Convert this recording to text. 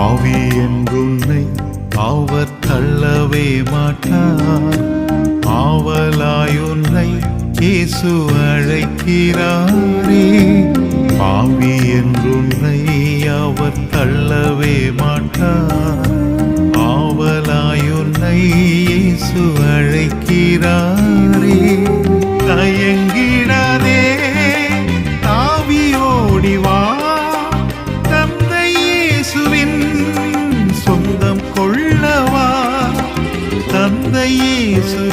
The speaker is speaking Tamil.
பாவி என்றுன்னை அவர் தள்ளவே மாட்டார். ஆவலாயுன்னை இயேசு அழைக்கிறாரே. பாவி என்றுன்னை அவர் தள்ளவே மாட்டார். ஆவலாயுன்னை இயேசு அழைக்கிறாரே. தயங்கிடாதே, தாவி ஓடிவா, தந்தை இயேசுவின் சொந்தம் கொள்ளவா. தந்தை இயேசு